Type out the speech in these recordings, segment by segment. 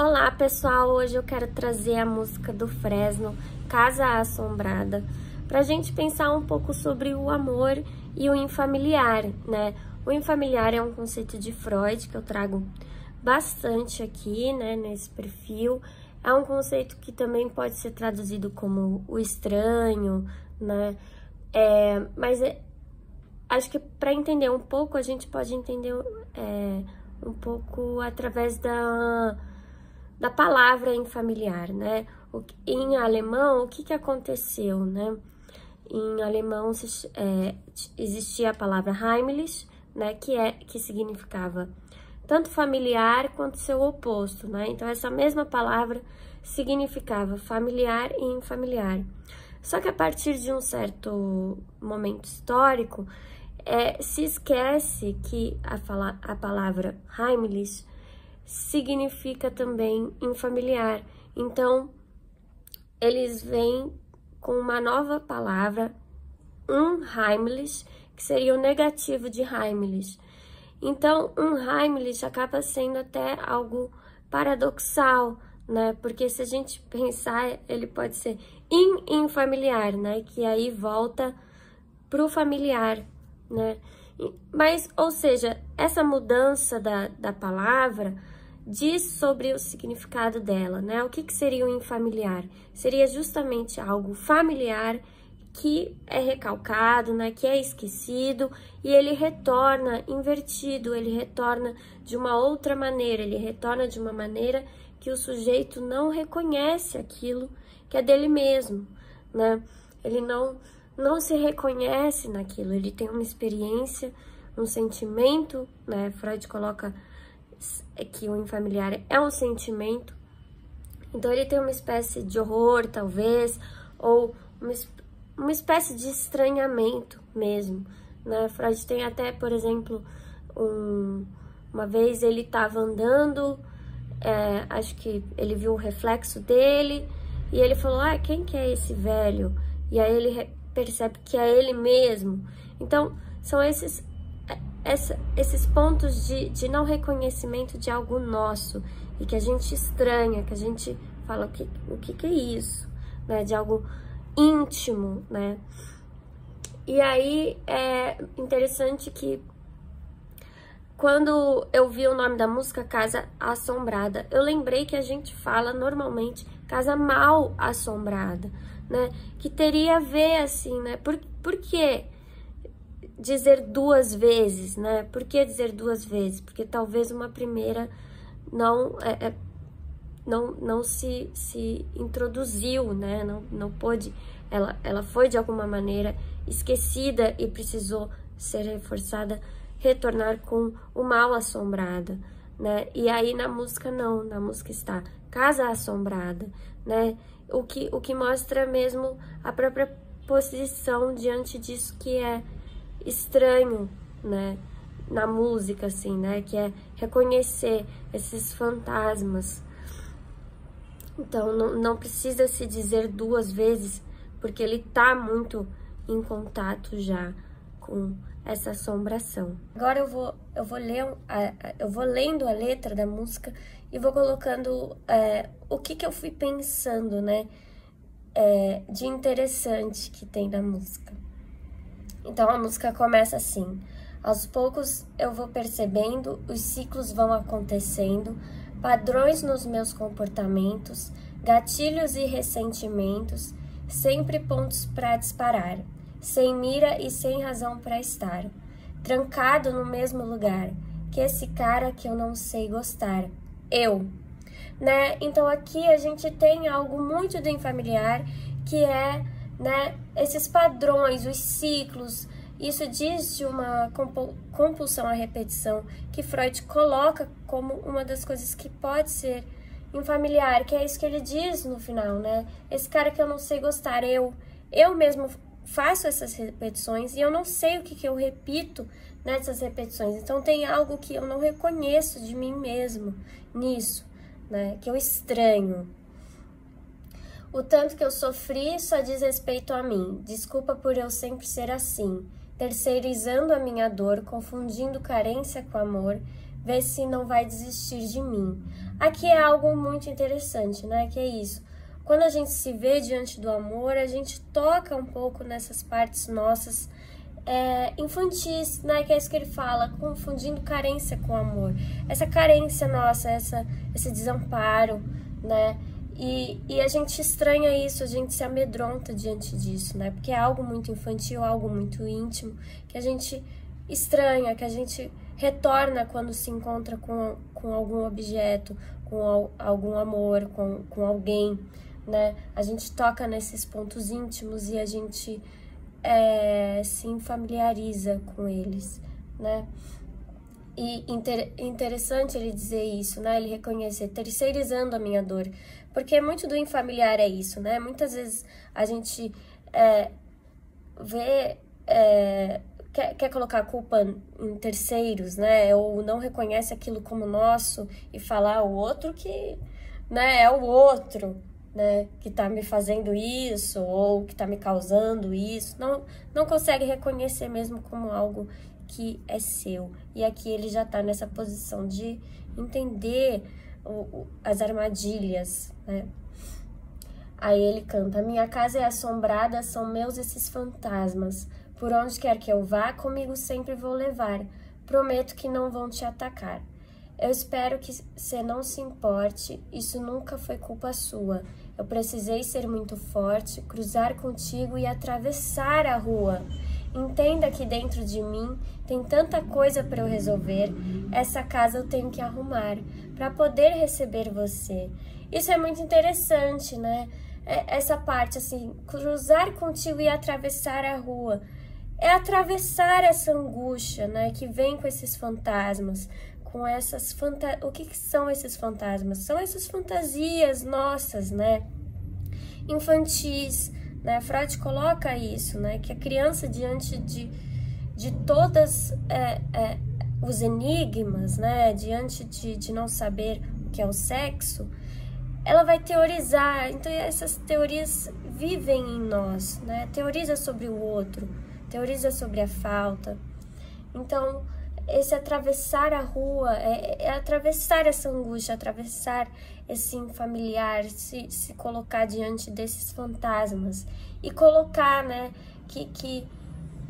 Olá pessoal, hoje eu quero trazer a música do Fresno, Casa Assombrada, pra gente pensar um pouco sobre o amor e o infamiliar, né? O infamiliar é um conceito de Freud que eu trago bastante aqui, né, nesse perfil. É um conceito que também pode ser traduzido como o estranho, né? Acho que para entender um pouco, a gente pode entender um pouco através da palavra infamiliar, né? Em alemão, o que aconteceu, né? Em alemão existia a palavra heimlich, né? Que significava tanto familiar quanto seu oposto, né? Então, essa mesma palavra significava familiar e infamiliar. Só que a partir de um certo momento histórico, se esquece que a palavra heimlich significa também infamiliar. Então, eles vêm com uma nova palavra, unheimlich, que seria o negativo de heimlich. Então, unheimlich acaba sendo até algo paradoxal, né? Porque se a gente pensar, ele pode ser infamiliar, né? Que aí volta pro familiar, né? Mas, ou seja, essa mudança da palavra diz sobre o significado dela, né? O que seria o infamiliar? Seria justamente algo familiar que é recalcado, né? Que é esquecido e ele retorna invertido, ele retorna de uma outra maneira, ele retorna de uma maneira que o sujeito não reconhece aquilo que é dele mesmo, né? Ele não se reconhece naquilo, ele tem uma experiência, um sentimento, né? Freud coloca que o infamiliar é um sentimento, então ele tem uma espécie de horror, talvez, ou uma espécie de estranhamento mesmo, né? Freud tem até, por exemplo, uma vez ele estava andando, acho que ele viu o reflexo dele, e ele falou, quem que é esse velho? E aí ele percebe que é ele mesmo. Então, são esses pontos de não reconhecimento de algo nosso, e que a gente estranha, que a gente fala, o que é isso? Né? De algo íntimo, né? E aí, é interessante que quando eu vi o nome da música, Casa Assombrada, eu lembrei que a gente fala normalmente casa mal assombrada, né? Que teria a ver, assim, né? Por que dizer duas vezes, né? Por que dizer duas vezes? Porque talvez uma primeira não se introduziu, né? Não pôde, ela foi de alguma maneira esquecida e precisou ser reforçada, retornar com o mal assombrada, né? E aí na música não, na música está Casa Assombrada, né? O que mostra mesmo a própria posição diante disso que é estranho, né? Na música, assim, né? Que é reconhecer esses fantasmas. Então, não precisa se dizer duas vezes, porque ele tá muito em contato já com essa assombração. Agora eu vou lendo a letra da música e vou colocando o que eu fui pensando, né? De interessante que tem na música. Então, a música começa assim: aos poucos eu vou percebendo, os ciclos vão acontecendo, padrões nos meus comportamentos, gatilhos e ressentimentos, sempre pontos para disparar, sem mira e sem razão para estar, trancado no mesmo lugar, que esse cara que eu não sei gostar, eu, né? Então aqui a gente tem algo muito do infamiliar, que é, né, esses padrões, os ciclos. Isso diz de uma compulsão à repetição, que Freud coloca como uma das coisas que pode ser infamiliar, que é isso que ele diz no final, né? Esse cara que eu não sei gostar, eu mesmo faço essas repetições e eu não sei o que eu repito nessas repetições. Então tem algo que eu não reconheço de mim mesmo nisso, né? Que eu estranho. O tanto que eu sofri só diz respeito a mim. Desculpa por eu sempre ser assim. Terceirizando a minha dor, confundindo carência com amor, vê se não vai desistir de mim. Aqui é algo muito interessante, né? Que é isso. Quando a gente se vê diante do amor, a gente toca um pouco nessas partes nossas infantis, né? Que é isso que ele fala, confundindo carência com amor. Essa carência nossa, esse desamparo, né? E a gente estranha isso, a gente se amedronta diante disso, né? Porque é algo muito infantil, algo muito íntimo, que a gente estranha, que a gente retorna quando se encontra com algum objeto, com algum amor, com alguém, né? A gente toca nesses pontos íntimos e a gente se familiariza com eles, né? E interessante ele dizer isso, né? Ele reconhecer, terceirizando a minha dor. Porque muito do infamiliar é isso, né? Muitas vezes a gente quer colocar a culpa em terceiros, né? Ou não reconhece aquilo como nosso e falar o outro que, né? É o outro, né? Que tá me fazendo isso ou que tá me causando isso. Não consegue reconhecer mesmo como algo que é seu. E aqui ele já tá nessa posição de entender as armadilhas, né? Aí ele canta: minha casa é assombrada, são meus esses fantasmas. Por onde quer que eu vá, comigo sempre vou levar. Prometo que não vão te atacar. Eu espero que você não se importe, isso nunca foi culpa sua. Eu precisei ser muito forte, cruzar contigo e atravessar a rua. Entenda que dentro de mim tem tanta coisa para eu resolver. Essa casa eu tenho que arrumar para poder receber você. Isso é muito interessante, né? Essa parte, assim, cruzar contigo e atravessar a rua. É atravessar essa angústia, né? Que vem com esses fantasmas, com essas O que são esses fantasmas? São essas fantasias nossas, né? Infantis, né? Freud coloca isso, né? Que a criança, diante de todas os enigmas, né? Diante de não saber o que é o sexo, ela vai teorizar. Então essas teorias vivem em nós, né? Teoriza sobre o outro, teoriza sobre a falta. Então esse atravessar a rua é atravessar essa angústia, atravessar esse infamiliar, se colocar diante desses fantasmas e colocar, né, que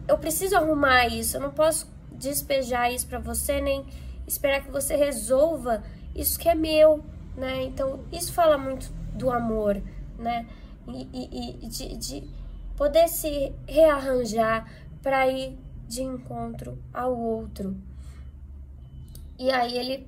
eu preciso arrumar isso, eu não posso despejar isso para você, nem esperar que você resolva isso que é meu, né? Então isso fala muito do amor, né? E de poder se rearranjar para ir de encontro ao outro. E aí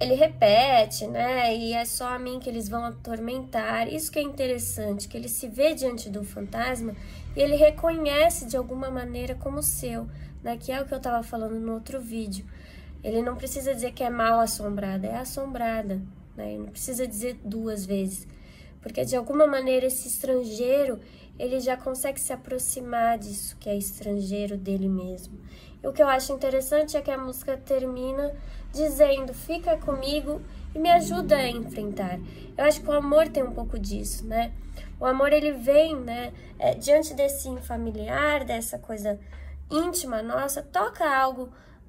ele repete, né? E é só a mim que eles vão atormentar. Isso que é interessante, que ele se vê diante do fantasma e ele reconhece de alguma maneira como seu, né? Que é o que eu estava falando no outro vídeo. Ele não precisa dizer que é mal assombrada, é assombrada, né? Ele não precisa dizer duas vezes, porque de alguma maneira esse estrangeiro, ele já consegue se aproximar disso que é estrangeiro dele mesmo. E o que eu acho interessante é que a música termina dizendo: fica comigo e me ajuda a enfrentar. Eu acho que o amor tem um pouco disso, né? O amor, ele vem, né, diante desse infamiliar, dessa coisa íntima nossa, toca algo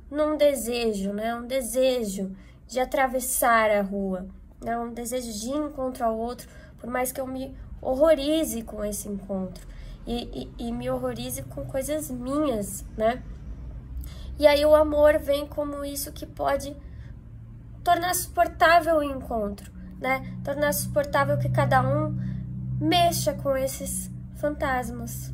num desejo, né? Um desejo de atravessar a rua, né? Um desejo de ir encontro ao outro, por mais que eu me horrorize com esse encontro e me horrorize com coisas minhas, né? E aí o amor vem como isso que pode tornar suportável o encontro, né? Tornar suportável que cada um mexa com esses fantasmas.